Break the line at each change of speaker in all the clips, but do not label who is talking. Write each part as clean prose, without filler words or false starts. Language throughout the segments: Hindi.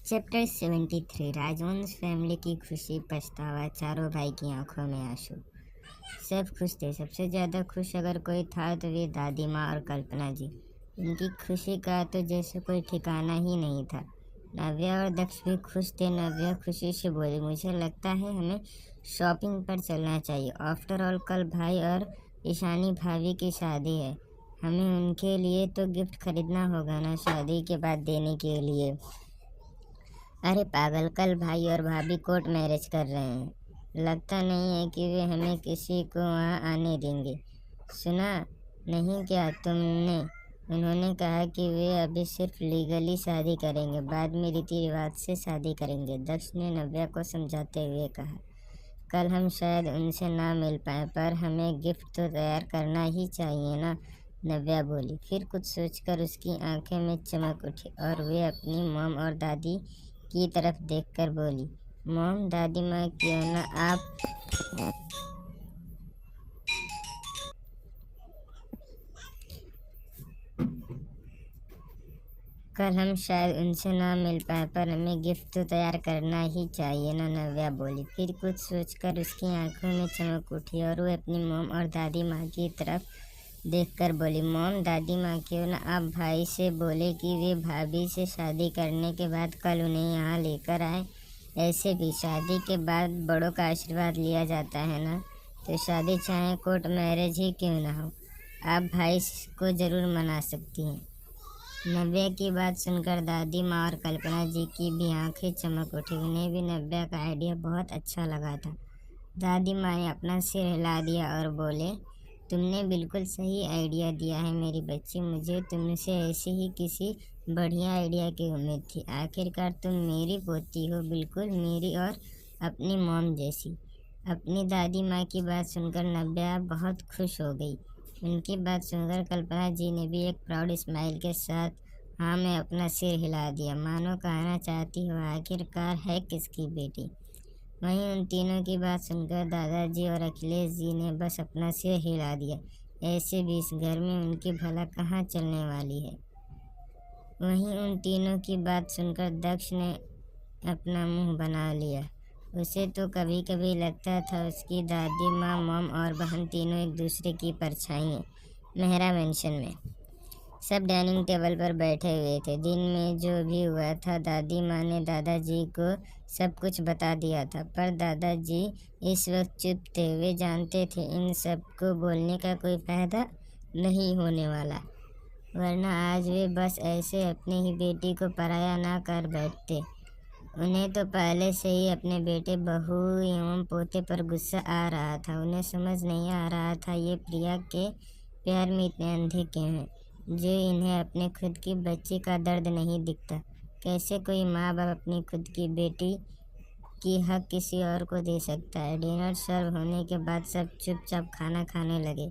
चैप्टर 73 राजवंश फैमिली की खुशी पछतावा चारों भाई की आंखों में आंसू। सब खुश थे। सबसे ज़्यादा खुश अगर कोई था तो वे दादी माँ और कल्पना जी। उनकी खुशी का तो जैसे कोई ठिकाना ही नहीं था। नव्या और दक्ष भी खुश थे। नव्या खुशी से बोली, मुझे लगता है हमें शॉपिंग पर चलना चाहिए। आफ्टर ऑल कल भाई और ईशानी भाभी की शादी है। हमें उनके लिए तो गिफ्ट खरीदना होगा ना, शादी के बाद देने के लिए। अरे पागल, कल भाई और भाभी कोर्ट मैरिज कर रहे हैं। लगता नहीं है कि वे हमें किसी को वहाँ आने देंगे। सुना नहीं क्या तुमने? उन्होंने कहा कि वे अभी सिर्फ लीगली शादी करेंगे, बाद में रीति रिवाज से शादी करेंगे। दक्ष ने नव्या को समझाते हुए कहा, कल हम शायद उनसे ना मिल पाए, पर हमें गिफ्ट तो तैयार करना ही चाहिए ना। नव्या बोली। फिर कुछ सोचकर उसकी आंखें में चमक उठी और वे अपनी मॉम और दादी की तरफ देखकर बोली, मॉम दादी माँ क्यों ना आप कल हम शायद उनसे ना मिल पाए, पर हमें गिफ्ट तो तैयार करना ही चाहिए ना। नव्या बोली। फिर कुछ सोचकर उसकी आंखों में चमक उठी और वो अपनी मॉम और दादी माँ की तरफ देखकर बोली, मॉम दादी माँ क्यों ना आप भाई से बोले कि वे भाभी से शादी करने के बाद कल उन्हें यहाँ लेकर आए। ऐसे भी शादी के बाद बड़ों का आशीर्वाद लिया जाता है ना, तो शादी चाहे कोर्ट मैरिज ही क्यों ना हो, आप भाई को ज़रूर मना सकती हैं। नव्या की बात सुनकर दादी माँ और कल्पना जी की भी आंखें चमक उठी। उन्हें भी नव्या का आइडिया बहुत अच्छा लगा था। दादी माँ ने अपना सिर हिला दिया और बोले, तुमने बिल्कुल सही आइडिया दिया है मेरी बच्ची। मुझे तुमसे ऐसे ही किसी बढ़िया आइडिया की उम्मीद थी। आखिरकार तुम मेरी पोती हो, बिल्कुल मेरी और अपनी मॉम जैसी। अपनी दादी माँ की बात सुनकर नव्या बहुत खुश हो गई। उनकी बात सुनकर कल्पना जी ने भी एक प्राउड स्माइल के साथ हाँ में अपना सिर हिला दिया, मानो कहना चाहती हो आखिरकार है किसकी बेटी। वहीं उन तीनों की बात सुनकर दादाजी और अखिलेश जी ने बस अपना सिर हिला दिया। ऐसे भी इस घर में उनकी भला कहाँ चलने वाली है। वहीं उन तीनों की बात सुनकर दक्ष ने अपना मुंह बना लिया। उसे तो कभी कभी लगता था उसकी दादी माँ, मॉम और बहन तीनों एक दूसरे की परछाई हैं। मेहरा मेंशन में सब डाइनिंग टेबल पर बैठे हुए थे। दिन में जो भी हुआ था दादी माँ ने दादाजी को सब कुछ बता दिया था, पर दादाजी इस वक्त चुप थे। वे जानते थे इन सब को बोलने का कोई फायदा नहीं होने वाला, वरना आज वे बस ऐसे अपनी ही बेटी को पराया ना कर बैठते। उन्हें तो पहले से ही अपने बेटे, बहू एवं पोते पर गुस्सा आ रहा था। उन्हें समझ नहीं आ रहा था ये प्रिया के प्यार में इतने अंधे क्यों हैं, जो इन्हें अपने खुद की बच्ची का दर्द नहीं दिखता। कैसे कोई माँ बाप अपनी खुद की बेटी की हक किसी और को दे सकता है। डिनर सर्व होने के बाद सब चुपचाप खाना खाने लगे।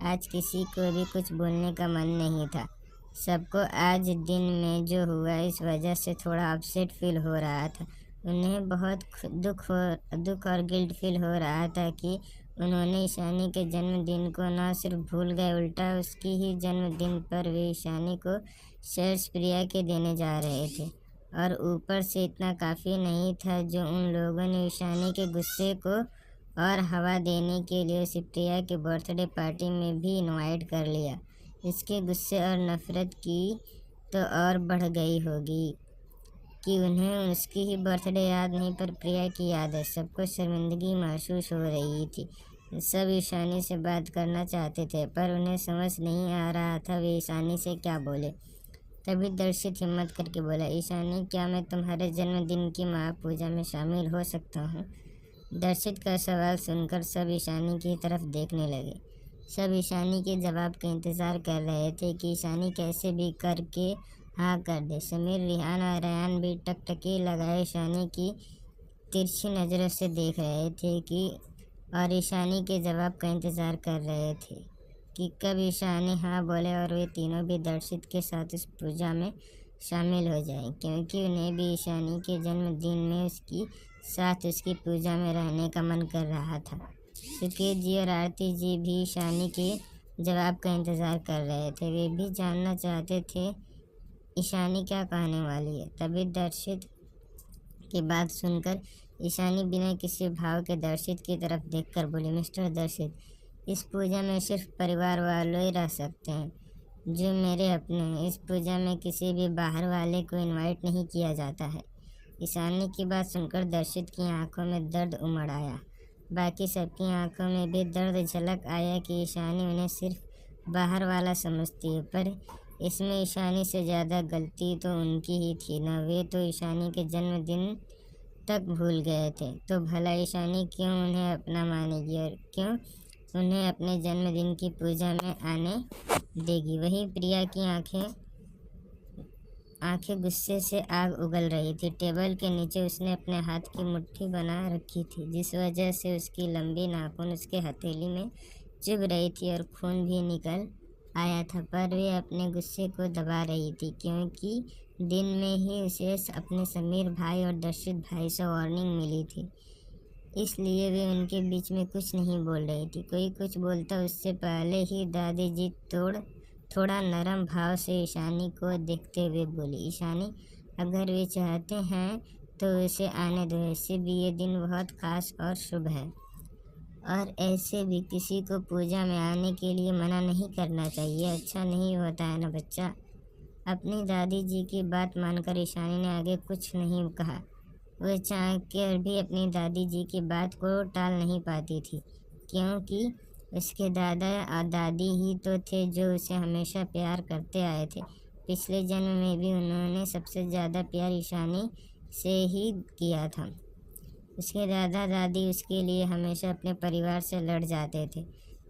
आज किसी को भी कुछ बोलने का मन नहीं था। सबको आज दिन में जो हुआ इस वजह से थोड़ा अपसेट फील हो रहा था। उन्हें बहुत दुख और गिल्ट फील हो रहा था कि उन्होंने ईशानी के जन्मदिन को न सिर्फ भूल गए, उल्टा उसकी ही जन्मदिन पर वे ईशानी को शेयर्स प्रिया के देने जा रहे थे। और ऊपर से इतना काफ़ी नहीं था जो उन लोगों ने ईशानी के गुस्से को और हवा देने के लिए उसे प्रिया के बर्थडे पार्टी में भी इनवाइट कर लिया। इसके गुस्से और नफ़रत की तो और बढ़ गई होगी कि उन्हें उसकी ही बर्थडे याद नहीं पर प्रिया की याद है। सबको शर्मिंदगी महसूस हो रही थी। सब ईशानी से बात करना चाहते थे, पर उन्हें समझ नहीं आ रहा था वे ईशानी से क्या बोले। तभी दर्शित हिम्मत करके बोला, ईशानी क्या मैं तुम्हारे जन्मदिन की महापूजा में शामिल हो सकता हूँ? दर्शित का सवाल सुनकर सब ईशानी की तरफ देखने लगे। सब ईशानी के जवाब का इंतज़ार कर रहे थे कि ईशानी कैसे भी करके हाँ कर दे। समीर, रिहान और रयान भी टकटकी लगाए ईशानी की तिरछी नज़रों से देख रहे थे कि और ईशानी के जवाब का इंतज़ार कर रहे थे कि कब ईशानी हाँ बोले और वे तीनों भी दर्शित के साथ इस पूजा में शामिल हो जाएं, क्योंकि उन्हें भी ईशानी के जन्मदिन में उसकी साथ उसकी पूजा में रहने का मन कर रहा था। सुकेत जी और आरती जी भी ईशानी के जवाब का इंतज़ार कर रहे थे। वे भी जानना चाहते थे ईशानी क्या कहने वाली है। तभी दर्शित की बात सुनकर ईशानी बिना किसी भाव के दर्शित की तरफ देखकर बोली, मिस्टर दर्शित, इस पूजा में सिर्फ परिवार वालों ही रह सकते हैं जो मेरे अपने हैं। इस पूजा में किसी भी बाहर वाले को इनवाइट नहीं किया जाता है। ईशानी की बात सुनकर दर्शित की आंखों में दर्द उमड़ आया। बाकी सबकी आंखों में भी दर्द झलक आया कि ईशानी उन्हें सिर्फ बाहर वाला समझती है, पर इसमें ईशानी से ज़्यादा गलती तो उनकी ही थी ना। वे तो ईशानी के जन्मदिन तक भूल गए थे, तो भला ईशानी क्यों उन्हें अपना मानेगी और क्यों उन्हें अपने जन्मदिन की पूजा में आने देगी। वहीं प्रिया की आंखें गुस्से से आग उगल रही थी। टेबल के नीचे उसने अपने हाथ की मुट्ठी बना रखी थी, जिस वजह से उसकी लंबी नाखून उसके हथेली में चुभ रही थी और खून भी निकल आया था, पर वे अपने गुस्से को दबा रही थी क्योंकि दिन में ही उसे अपने समीर भाई और दर्शित भाई से वार्निंग मिली थी, इसलिए वे उनके बीच में कुछ नहीं बोल रही थी। कोई कुछ बोलता उससे पहले ही दादी जी थोड़ा नरम भाव से ईशानी को देखते हुए बोली, ईशानी, अगर वे चाहते हैं तो उसे आने दो। ऐसे भी ये दिन बहुत खास और शुभ है और ऐसे भी किसी को पूजा में आने के लिए मना नहीं करना चाहिए। अच्छा नहीं होता है ना बच्चा। अपनी दादी जी की बात मानकर ईशानी ने आगे कुछ नहीं कहा। वह चाह कर भी अपनी दादी जी की बात को टाल नहीं पाती थी, क्योंकि उसके दादा और दादी ही तो थे जो उसे हमेशा प्यार करते आए थे। पिछले जन्म में भी उन्होंने सबसे ज़्यादा प्यार ईशानी से ही किया था। उसके दादा दादी उसके लिए हमेशा अपने परिवार से लड़ जाते थे।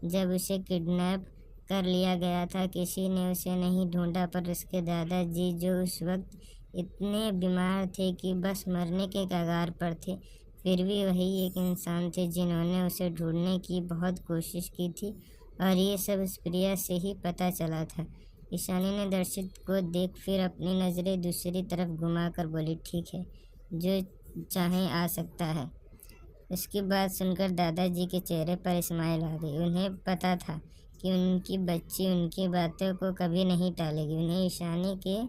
जब उसे किडनैप कर लिया गया था, किसी ने उसे नहीं ढूंढा, पर उसके दादाजी जो उस वक्त इतने बीमार थे कि बस मरने के कगार पर थे, फिर भी वही एक इंसान थे जिन्होंने उसे ढूंढने की बहुत कोशिश की थी और ये सब उस प्रिया से ही पता चला था। ईशानी ने दर्शित को देख फिर अपनी नज़रें दूसरी तरफ घुमाकर बोली, ठीक है, जो चाहे आ सकता है। उसकी बात सुनकर दादाजी के चेहरे पर स्माइल आ गई। उन्हें पता था कि उनकी बच्ची उनकी बातों को कभी नहीं टालेगी। उन्हें ईशानी के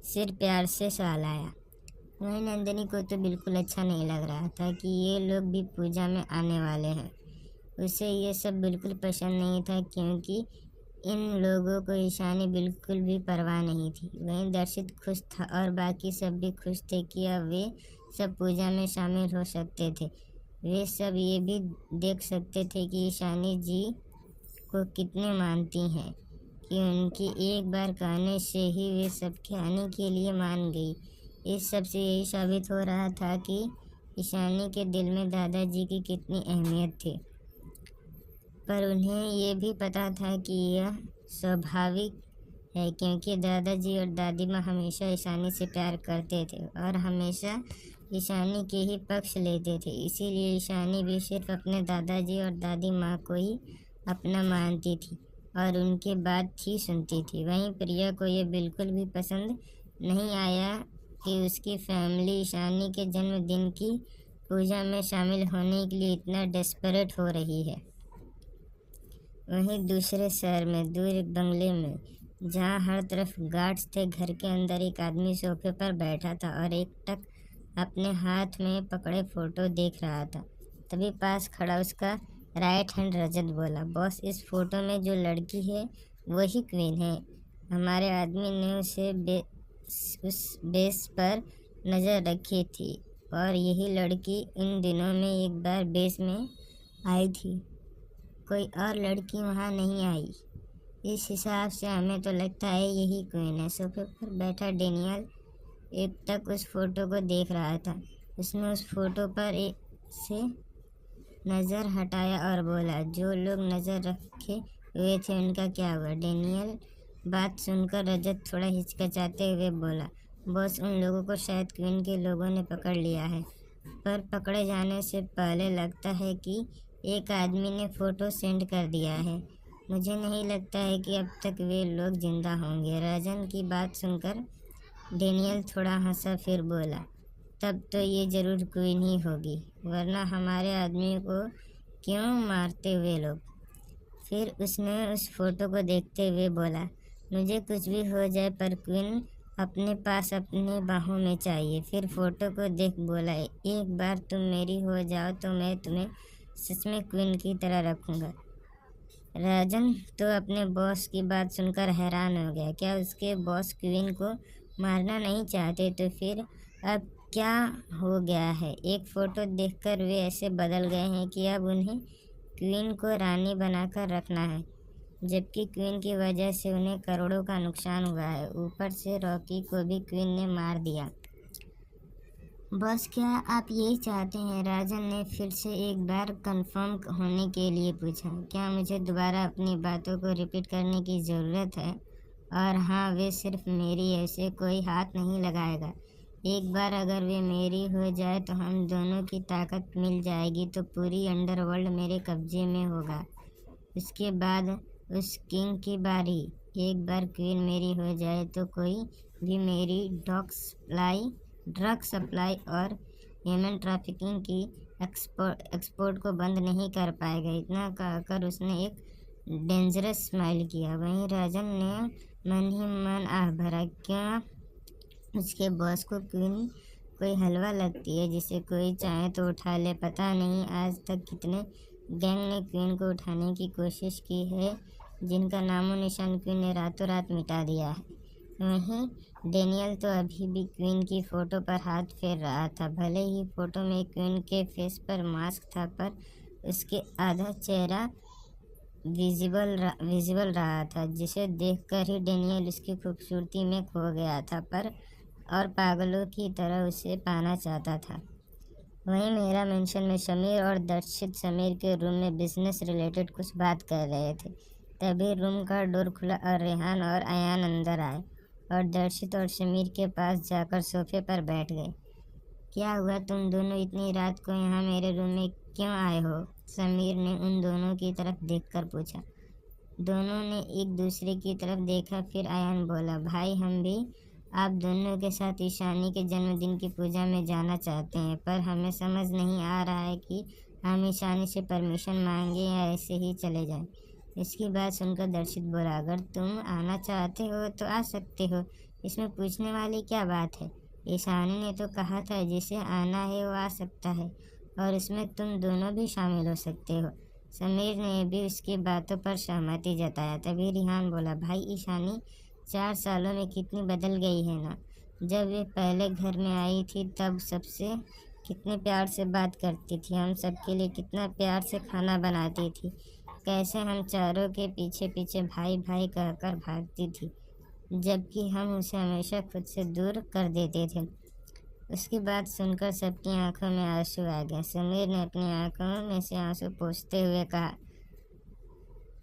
सिर प्यार से सहलाया। वहीं नंदिनी को तो बिल्कुल अच्छा नहीं लग रहा था कि ये लोग भी पूजा में आने वाले हैं। उसे ये सब बिल्कुल पसंद नहीं था, क्योंकि इन लोगों को ईशानी बिल्कुल भी परवाह नहीं थी। वहीं दर्शित खुश था और बाकी सब भी खुश थे कि अब वे सब पूजा में शामिल हो सकते थे। वे सब ये भी देख सकते थे कि ईशानी जी को कितने मानती हैं, कि उनकी एक बार कहने से ही वे सबके आने के लिए मान गई। इस सब से यही साबित हो रहा था कि ईशानी के दिल में दादाजी की कितनी अहमियत थी। पर उन्हें ये भी पता था कि यह स्वाभाविक है, क्योंकि दादाजी और दादी माँ हमेशा ईशानी से प्यार करते थे और हमेशा ईशानी के ही पक्ष लेते थे। इसीलिए ईशानी भी सिर्फ अपने दादाजी और दादी माँ को ही अपना मानती थी और उनकी बात ही सुनती थी। वहीं प्रिया को ये बिल्कुल भी पसंद नहीं आया कि उसकी फैमिली ईशानी के जन्मदिन की पूजा में शामिल होने के लिए इतना डेस्परेट हो रही है। वहीं दूसरे शहर में दूर एक बंगले में, जहाँ हर तरफ गार्ड्स थे, घर के अंदर एक आदमी सोफे पर बैठा था और एकटक अपने हाथ में पकड़े फोटो देख रहा था। तभी पास खड़ा उसका राइट हैंड रजत बोला, बॉस, इस फोटो में जो लड़की है वही क्वीन है। हमारे आदमी ने उस बेस पर नज़र रखी थी और यही लड़की इन दिनों में एक बार बेस में आई थी। कोई और लड़की वहाँ नहीं आई। इस हिसाब से हमें तो लगता है यही क्वीन है। सोफे पर बैठा डेनियल एक तक उस फोटो को देख रहा था। उसने उस फोटो पर से नज़र हटाया और बोला, जो लोग नज़र रखे हुए थे उनका क्या हुआ? डेनियल बात सुनकर रजत थोड़ा हिचकिचाते हुए बोला, बॉस, उन लोगों को शायद क्वीन के लोगों ने पकड़ लिया है, पर पकड़े जाने से पहले लगता है कि एक आदमी ने फ़ोटो सेंड कर दिया है। मुझे नहीं लगता है कि अब तक वे लोग जिंदा होंगे। राजन की बात सुनकर डेनियल थोड़ा हंसा, फिर बोला, तब तो ये ज़रूर क्वीन ही होगी, वरना हमारे आदमी को क्यों मारते हुए लोग? फिर उसने उस फोटो को देखते हुए बोला, मुझे कुछ भी हो जाए पर क्वीन अपने पास अपने बाहों में चाहिए। फिर फोटो को देख बोला, एक बार तुम मेरी हो जाओ तो मैं तुम्हें सच में क्वीन की तरह रखूँगा। राजन तो अपने बॉस की बात सुनकर हैरान हो गया। क्या उसके बॉस क्वीन को मारना नहीं चाहते? तो फिर अब क्या हो गया है? एक फ़ोटो देखकर वे ऐसे बदल गए हैं कि अब उन्हें क्वीन को रानी बनाकर रखना है, जबकि क्वीन की वजह से उन्हें करोड़ों का नुकसान हुआ है। ऊपर से रॉकी को भी क्वीन ने मार दिया। बस क्या आप यही चाहते हैं? राजन ने फिर से एक बार कंफर्म होने के लिए पूछा। क्या मुझे दोबारा अपनी बातों को रिपीट करने की ज़रूरत है? और हाँ, वे सिर्फ मेरी ऐसे कोई हाथ नहीं लगाएगा। एक बार अगर वे मेरी हो जाए तो हम दोनों की ताकत मिल जाएगी, तो पूरी अंडरवर्ल्ड मेरे कब्जे में होगा। उसके बाद उस किंग की बारी। एक बार क्वीन मेरी हो जाए तो कोई भी मेरी ड्रग सप्लाई और ह्यूमन ट्रैफिकिंग की एक्सपोर्ट को बंद नहीं कर पाएगा। इतना कहकर उसने एक डेंजरस स्माइल किया। वहीं राजन ने मन ही मन आह भरा। क्या उसके बॉस को क्वीन कोई हलवा लगती है जिसे कोई चाहे तो उठा ले? पता नहीं आज तक कितने गैंग ने क्वीन को उठाने की कोशिश की है, जिनका नामो निशान क्वीन ने रातों रात मिटा दिया है। वहीं डेनियल तो अभी भी क्वीन की फ़ोटो पर हाथ फेर रहा था। भले ही फ़ोटो में क्वीन के फेस पर मास्क था, पर उसके आधा चेहरा विजिबल रहा था, जिसे देखकर ही डेनियल उसकी खूबसूरती में खो गया था पर और पागलों की तरह उसे पाना चाहता था। वहीं मेरा मेंशन में समीर और दर्शित समीर के रूम में बिजनेस रिलेटेड कुछ बात कर रहे थे। तभी रूम का डोर खुला और रेहान और अयान अंदर आए और दर्शित और समीर के पास जाकर सोफे पर बैठ गए। क्या हुआ? तुम दोनों इतनी रात को यहाँ मेरे रूम में क्यों आए हो? समीर ने उन दोनों की तरफ देखकर पूछा। दोनों ने एक दूसरे की तरफ देखा। फिर अयान बोला, भाई हम भी आप दोनों के साथ ईशानी के जन्मदिन की पूजा में जाना चाहते हैं, पर हमें समझ नहीं आ रहा है कि हम ईशानी से परमिशन मांगे या ऐसे ही चले जाएं। इसकी बात सुनकर दर्शित बोला, अगर तुम आना चाहते हो तो आ सकते हो, इसमें पूछने वाली क्या बात है? ईशानी ने तो कहा था जिसे आना है वो आ सकता है, और इसमें तुम दोनों भी शामिल हो सकते हो। समीर ने भी उसकी बातों पर सहमति जताया। तभी रिहान बोला, भाई ईशानी 4 सालों में कितनी बदल गई है ना। जब वे पहले घर में आई थी तब सबसे कितने प्यार से बात करती थी, हम सबके लिए कितना प्यार से खाना बनाती थी, कैसे हम चारों के पीछे पीछे भाई भाई कहकर भागती थी, जबकि हम उसे हमेशा खुद से दूर कर देते थे। उसकी बात सुनकर सबकी आंखों में आंसू आ गए। समीर ने अपनी आंखों में से आंसू पोंछते हुए कहा,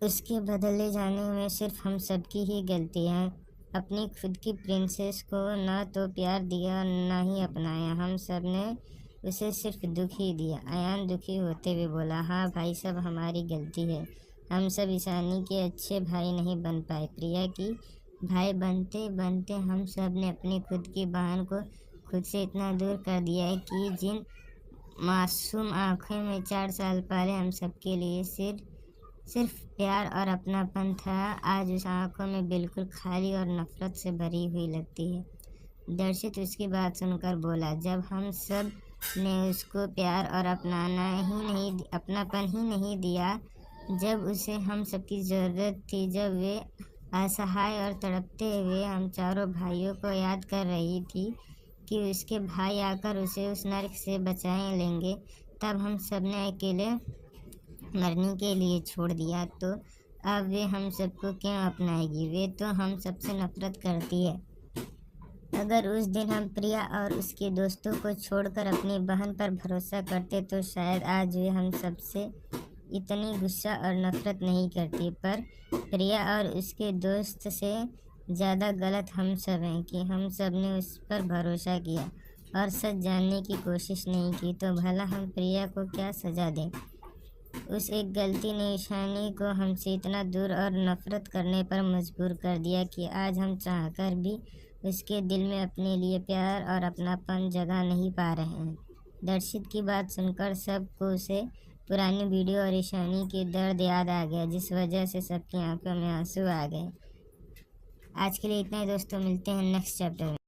उसके बदले जाने में सिर्फ हम सबकी ही गलती है। अपनी खुद की प्रिंसेस को ना तो प्यार दिया ना ही अपनाया, हम सब ने उसे सिर्फ दुख ही दिया। अयान दुखी होते हुए बोला, हाँ भाई, सब हमारी गलती है, हम सब ईशानी के अच्छे भाई नहीं बन पाए। प्रिया की भाई बनते बनते हम सब ने अपनी खुद की बहन को खुद से इतना दूर कर दिया है कि जिन मासूम आँखों में 4 साल पहले हम सबके लिए सिर्फ प्यार और अपनापन था, आज उस आँखों में बिल्कुल खाली और नफरत से भरी हुई लगती है। दर्शित उसकी बात सुनकर बोला, जब हम सब ने उसको प्यार और अपनापन ही नहीं दिया, जब उसे हम सबकी ज़रूरत थी, जब वे असहाय और तड़पते हुए हम चारों भाइयों को याद कर रही थी कि उसके भाई आकर उसे उस नर्क से बचा लेंगे, तब हम सब ने अकेले मरने के लिए छोड़ दिया, तो अब वे हम सबको क्यों अपनाएगी? वे तो हम सबसे नफरत करती है। अगर उस दिन हम प्रिया और उसके दोस्तों को छोड़कर अपनी बहन पर भरोसा करते तो शायद आज वे हम सबसे इतनी गुस्सा और नफरत नहीं करती। पर प्रिया और उसके दोस्त से ज़्यादा गलत हम सब हैं कि हम सब ने उस पर भरोसा किया और सच जानने की कोशिश नहीं की, तो भला हम प्रिया को क्या सज़ा दें? उस एक गलती ने ईशानी को हमसे इतना दूर और नफरत करने पर मजबूर कर दिया कि आज हम चाहकर भी उसके दिल में अपने लिए प्यार और अपनापन जगह नहीं पा रहे हैं। दर्शित की बात सुनकर सबको उसे पुरानी वीडियो और ईशानी के दर्द याद आ गया, जिस वजह से सबकी आंखों में आंसू आ गए। आज के लिए इतना ही दोस्तों, मिलते हैं नेक्स्ट चैप्टर में।